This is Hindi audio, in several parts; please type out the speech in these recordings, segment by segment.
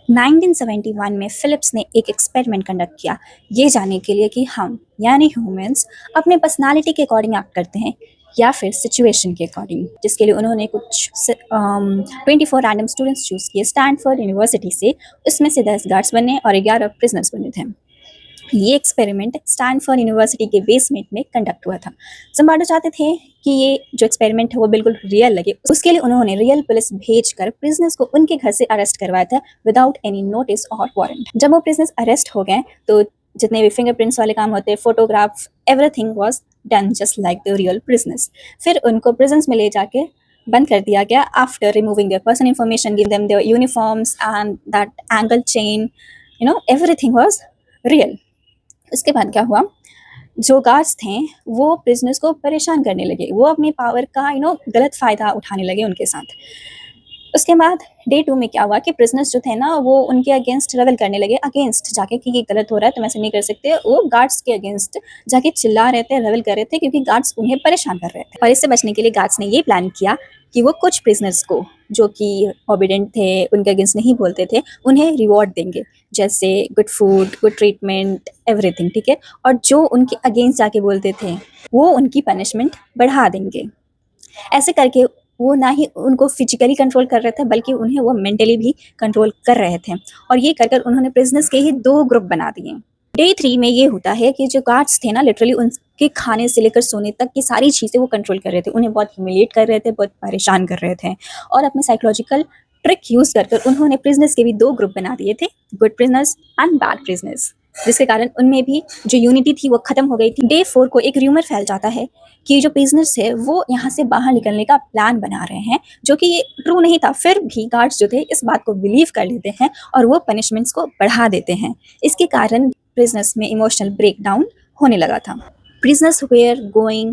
1971 में फिलिप्स ने एक एक्सपेरिमेंट कंडक्ट किया, ये जानने के लिए कि हम यानी ह्यूमंस अपने पर्सनालिटी के अकॉर्डिंग एक्ट करते हैं या फिर सिचुएशन के अकॉर्डिंग, जिसके लिए उन्होंने कुछ 24 रैंडम स्टूडेंट्स चूज किए स्टैनफोर्ड यूनिवर्सिटी से। उसमें से 10 गार्ड्स बने और 11 प्रिजनर्स बने थे। ये एक्सपेरिमेंट स्टैनफोर्ड यूनिवर्सिटी के बेसमेंट में कंडक्ट हुआ था। ज़म्बार्डो चाहते थे कि ये जो एक्सपेरिमेंट है वो बिल्कुल रियल लगे। उसके लिए उन्होंने रियल पुलिस भेजकर प्रिजनर्स को उनके घर से अरेस्ट करवाया था विदाउट एनी नोटिस और वारंट। जब वो प्रिजनर्स अरेस्ट हो गए तो जितने भी फिंगरप्रिंट्स वाले काम होते, photograph, everything was done just like the real prisoners. फिर उनको प्रिजन्स में ले जाके बंद कर दिया गया after removing their personal information, give them their uniforms and that ankle chain, everything was real. उसके बाद क्या हुआ, जो गार्ड्स थे वो प्रिजनर्स को परेशान करने लगे, वो अपने पावर का गलत फ़ायदा उठाने लगे उनके साथ। उसके बाद डे 2 में क्या हुआ कि प्रिजनर्स जो थे ना वो उनके अगेंस्ट रेबल करने लगे, अगेंस्ट जाके कि ये गलत हो रहा है, तुम ऐसे नहीं कर सकते। वो गार्ड्स के अगेंस्ट जाके चिल्ला रहे थे, रेबल कर रहे थे, क्योंकि गार्ड्स उन्हें परेशान कर रहे थे। और इससे बचने के लिए गार्ड्स ने ये प्लान किया कि वो कुछ प्रिजनर्स को जो कि ओबीडेंट थे, उनके अगेंस्ट नहीं बोलते थे, उन्हें रिवॉर्ड देंगे, जैसे good food, good treatment, everything, ठीक है। और जो उनके अगेंस्ट जाके बोलते थे वो उनकी पनिशमेंट बढ़ा देंगे। ऐसे करके वो ना ही उनको फिजिकली कंट्रोल कर रहे थे बल्कि उन्हें वो मेंटली भी कंट्रोल कर रहे थे। और ये कर उन्होंने प्रिजनर्स के ही 2 ग्रुप बना दिए। डे 3 में ये होता है कि जो गार्ड्स थे ना, लिटरली उनके खाने से लेकर सोने तक की सारी चीज़ें वो कंट्रोल कर रहे थे, उन्हें बहुत ह्यूमिलिएट कर रहे थे, बहुत परेशान कर रहे थे। और अपने साइकोलॉजिकल ट्रिक यूज़ कर उन्होंने प्रिजनर्स के भी 2 ग्रुप बना दिए थे, good prisoners and bad prisoners, जिसके कारण उनमें भी जो यूनिटी थी वो खत्म हो गई थी। डे 4 को एक र्यूमर फैल जाता है कि जो प्रिजनर्स है वो यहाँ से बाहर निकलने का प्लान बना रहे हैं, जो कि ये ट्रू नहीं था। फिर भी गार्ड्स जो थे इस बात को बिलीव कर लेते हैं और वो पनिशमेंट्स को बढ़ा देते हैं। इसके कारण प्रिजनर्स में इमोशनल ब्रेकडाउन होने लगा था। Prisoners were going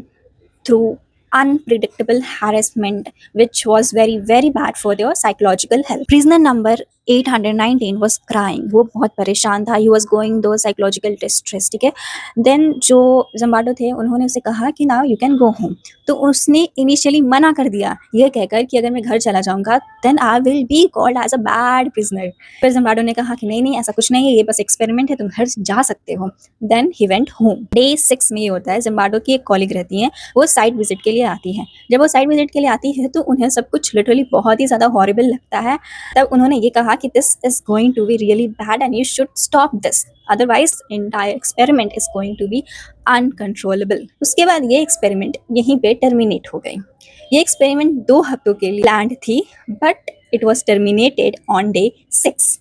through unpredictable harassment, which was very very bad for their psychological health. Prisoner number 819 was crying, वो बहुत परेशान था, he was going through psychological distress, ठीक है। देन जो जम्बार्डो थे उन्होंने उसे कहा कि now you can go home, तो उसने इनिशियली मना कर दिया ये कहकर कि अगर मैं घर चला जाऊंगा then I will be called as a bad prisoner. फिर जम्बार्डो ने कहा कि नहीं नहीं, ऐसा कुछ नहीं है, ये बस एक्सपेरिमेंट है, तुम घर जा सकते हो। Then he went home. Day 6 में ये होता है, जम्बार्डो की एक कॉलीग रहती हैं, वो साइट विजिट के लिए आती हैं। जब वो साइट विजिट के लिए आती है तो उन्हें सब कुछ लिटरली बहुत ही ज़्यादा हॉरिबल लगता है। तब उन्होंने ये कहा कि this is going to be really bad and you should stop this, otherwise entire experiment is going to be uncontrollable. उसके बाद ये एक्सपेरिमेंट यहीं पे टर्मिनेट हो गई। ये एक्सपेरिमेंट 2 हफ्तों के लिए प्लान्ड थी, but it was terminated on day 6।